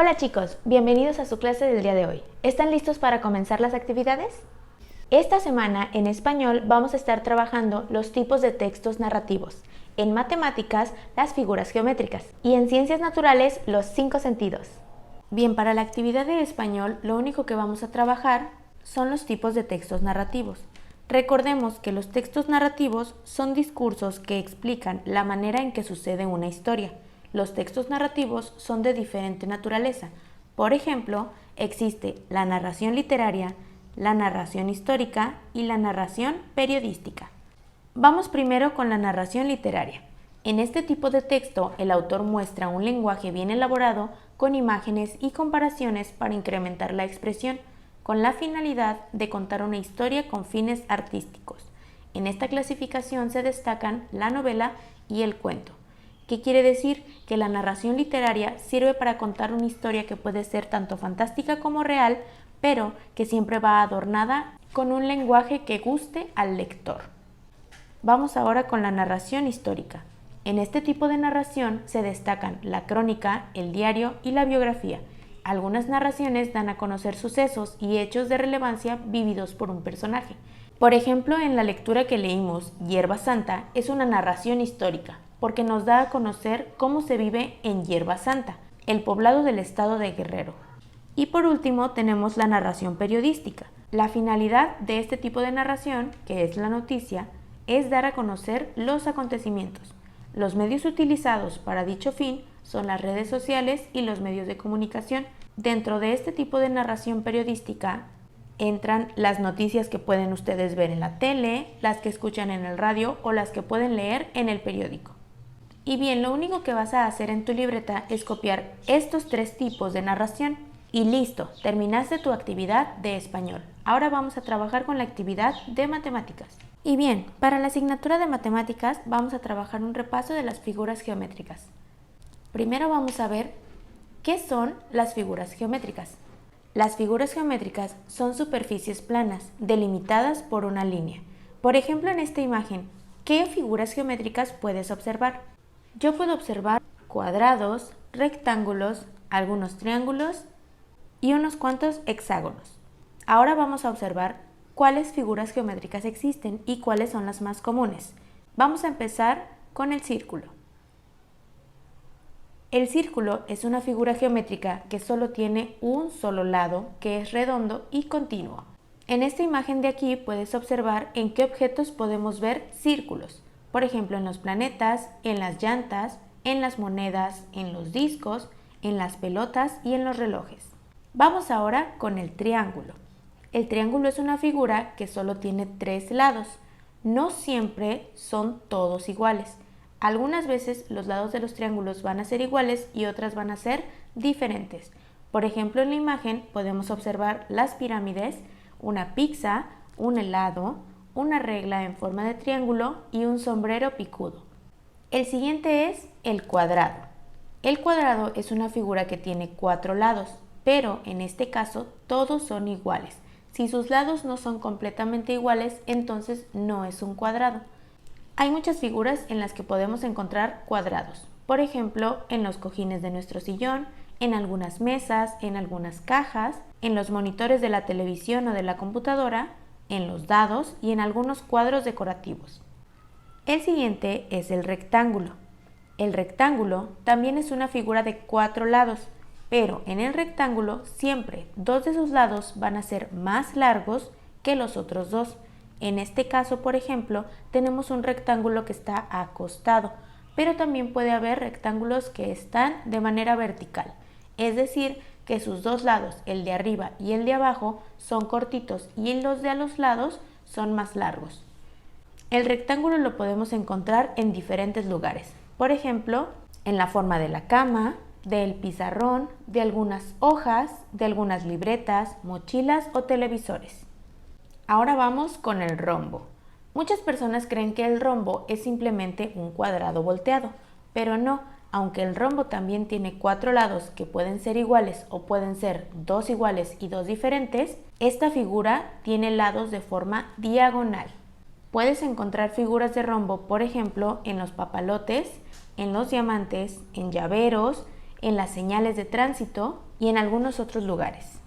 Hola chicos, bienvenidos a su clase del día de hoy. ¿Están listos para comenzar las actividades? Esta semana en español vamos a estar trabajando los tipos de textos narrativos, en matemáticas las figuras geométricas y en ciencias naturales los 5 sentidos. Bien, para la actividad de español lo único que vamos a trabajar son los tipos de textos narrativos. Recordemos que los textos narrativos son discursos que explican la manera en que sucede una historia. Los textos narrativos son de diferente naturaleza. Por ejemplo, existe la narración literaria, la narración histórica y la narración periodística. Vamos primero con la narración literaria. En este tipo de texto, el autor muestra un lenguaje bien elaborado con imágenes y comparaciones para incrementar la expresión, con la finalidad de contar una historia con fines artísticos. En esta clasificación se destacan la novela y el cuento. ¿Qué quiere decir? Que la narración literaria sirve para contar una historia que puede ser tanto fantástica como real, pero que siempre va adornada con un lenguaje que guste al lector. Vamos ahora con la narración histórica. En este tipo de narración se destacan la crónica, el diario y la biografía. Algunas narraciones dan a conocer sucesos y hechos de relevancia vividos por un personaje. Por ejemplo, en la lectura que leímos, Hierba Santa es una narración histórica, porque nos da a conocer cómo se vive en Hierba Santa, el poblado del estado de Guerrero. Y por último tenemos la narración periodística. La finalidad de este tipo de narración, que es la noticia, es dar a conocer los acontecimientos. Los medios utilizados para dicho fin son las redes sociales y los medios de comunicación. Dentro de este tipo de narración periodística entran las noticias que pueden ustedes ver en la tele, las que escuchan en el radio o las que pueden leer en el periódico. Y bien, lo único que vas a hacer en tu libreta es copiar estos 3 tipos de narración. Y listo, terminaste tu actividad de español. Ahora vamos a trabajar con la actividad de matemáticas. Y bien, para la asignatura de matemáticas vamos a trabajar un repaso de las figuras geométricas. Primero vamos a ver qué son las figuras geométricas. Las figuras geométricas son superficies planas, delimitadas por una línea. Por ejemplo, en esta imagen, ¿qué figuras geométricas puedes observar? Yo puedo observar cuadrados, rectángulos, algunos triángulos y unos cuantos hexágonos. Ahora vamos a observar cuáles figuras geométricas existen y cuáles son las más comunes. Vamos a empezar con el círculo. El círculo es una figura geométrica que solo tiene un solo lado, que es redondo y continuo. En esta imagen de aquí puedes observar en qué objetos podemos ver círculos. Por ejemplo, en los planetas, en las llantas, en las monedas, en los discos, en las pelotas y en los relojes. Vamos ahora con el triángulo. El triángulo es una figura que solo tiene 3 lados. No siempre son todos iguales. Algunas veces los lados de los triángulos van a ser iguales y otras van a ser diferentes. Por ejemplo, en la imagen podemos observar las pirámides, una pizza, un helado, una regla en forma de triángulo y un sombrero picudo. El siguiente es el cuadrado. El cuadrado es una figura que tiene 4 lados, pero en este caso todos son iguales. Si sus lados no son completamente iguales, entonces no es un cuadrado. Hay muchas figuras en las que podemos encontrar cuadrados. Por ejemplo, en los cojines de nuestro sillón, en algunas mesas, en algunas cajas, en los monitores de la televisión o de la computadora, en los dados y en algunos cuadros decorativos. El siguiente es el rectángulo. El rectángulo también es una figura de 4 lados, pero en el rectángulo siempre 2 de sus lados van a ser más largos que los otros 2. En este caso, por ejemplo, tenemos un rectángulo que está acostado, pero también puede haber rectángulos que están de manera vertical, es decir, que sus 2 lados, el de arriba y el de abajo, son cortitos y los de a los lados son más largos. El rectángulo lo podemos encontrar en diferentes lugares, por ejemplo, en la forma de la cama, del pizarrón, de algunas hojas, de algunas libretas, mochilas o televisores. Ahora vamos con el rombo. Muchas personas creen que el rombo es simplemente un cuadrado volteado, pero no. Aunque el rombo también tiene 4 lados que pueden ser iguales o pueden ser 2 iguales y 2 diferentes, esta figura tiene lados de forma diagonal. Puedes encontrar figuras de rombo, por ejemplo, en los papalotes, en los diamantes, en llaveros, en las señales de tránsito y en algunos otros lugares.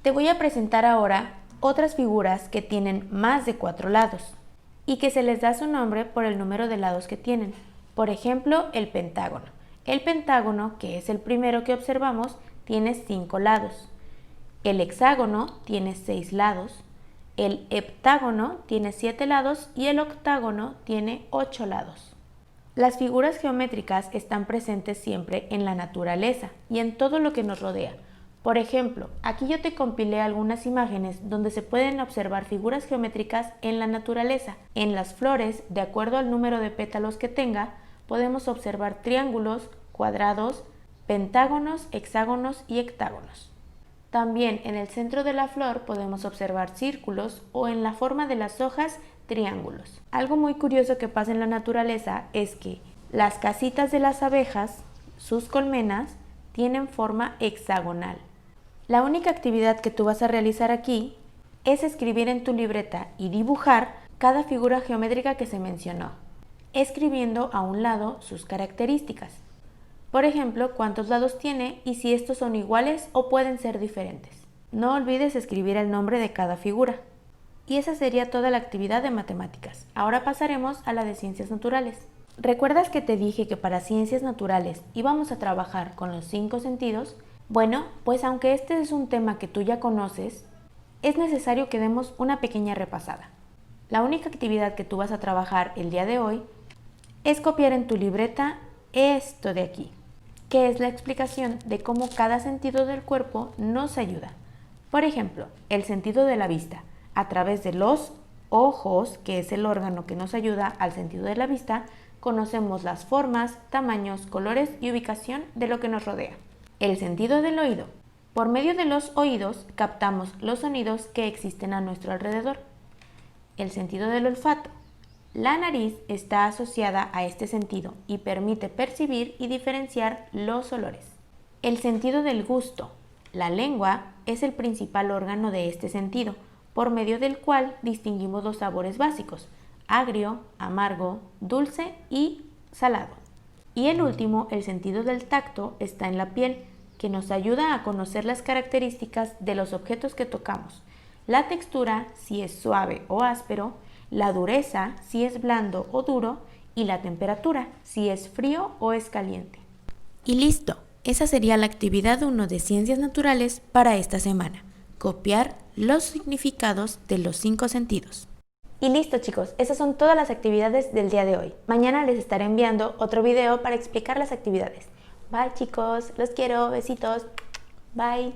Te voy a presentar ahora otras figuras que tienen más de 4 lados y que se les da su nombre por el número de lados que tienen. Por ejemplo, el pentágono. El pentágono, que es el primero que observamos, tiene 5 lados. El hexágono tiene 6 lados. El heptágono tiene 7 lados y el octágono tiene 8 lados. Las figuras geométricas están presentes siempre en la naturaleza y en todo lo que nos rodea. Por ejemplo, aquí yo te compilé algunas imágenes donde se pueden observar figuras geométricas en la naturaleza. En las flores, de acuerdo al número de pétalos que tenga, podemos observar triángulos, cuadrados, pentágonos, hexágonos y hectágonos. También en el centro de la flor podemos observar círculos o en la forma de las hojas, triángulos. Algo muy curioso que pasa en la naturaleza es que las casitas de las abejas, sus colmenas, tienen forma hexagonal. La única actividad que tú vas a realizar aquí es escribir en tu libreta y dibujar cada figura geométrica que se mencionó, escribiendo a un lado sus características. Por ejemplo, cuántos lados tiene y si estos son iguales o pueden ser diferentes. No olvides escribir el nombre de cada figura. Y esa sería toda la actividad de matemáticas. Ahora pasaremos a la de ciencias naturales. ¿Recuerdas que te dije que para ciencias naturales íbamos a trabajar con los 5 sentidos? Bueno, pues aunque este es un tema que tú ya conoces, es necesario que demos una pequeña repasada. La única actividad que tú vas a trabajar el día de hoy es copiar en tu libreta esto de aquí, que es la explicación de cómo cada sentido del cuerpo nos ayuda. Por ejemplo, el sentido de la vista, a través de los ojos, que es el órgano que nos ayuda al sentido de la vista, conocemos las formas, tamaños, colores y ubicación de lo que nos rodea. El sentido del oído. Por medio de los oídos captamos los sonidos que existen a nuestro alrededor. El sentido del olfato. La nariz está asociada a este sentido y permite percibir y diferenciar los olores. El sentido del gusto. La lengua es el principal órgano de este sentido, por medio del cual distinguimos los sabores básicos: agrio, amargo, dulce y salado. Y el último, el sentido del tacto, está en la piel, que nos ayuda a conocer las características de los objetos que tocamos. La textura, si es suave o áspero, la dureza, si es blando o duro, y la temperatura, si es frío o es caliente. Y listo, esa sería la actividad 1 de Ciencias Naturales para esta semana: copiar los significados de los 5 sentidos. Y listo, chicos, esas son todas las actividades del día de hoy. Mañana les estaré enviando otro video para explicar las actividades. Bye, chicos, los quiero, besitos, bye.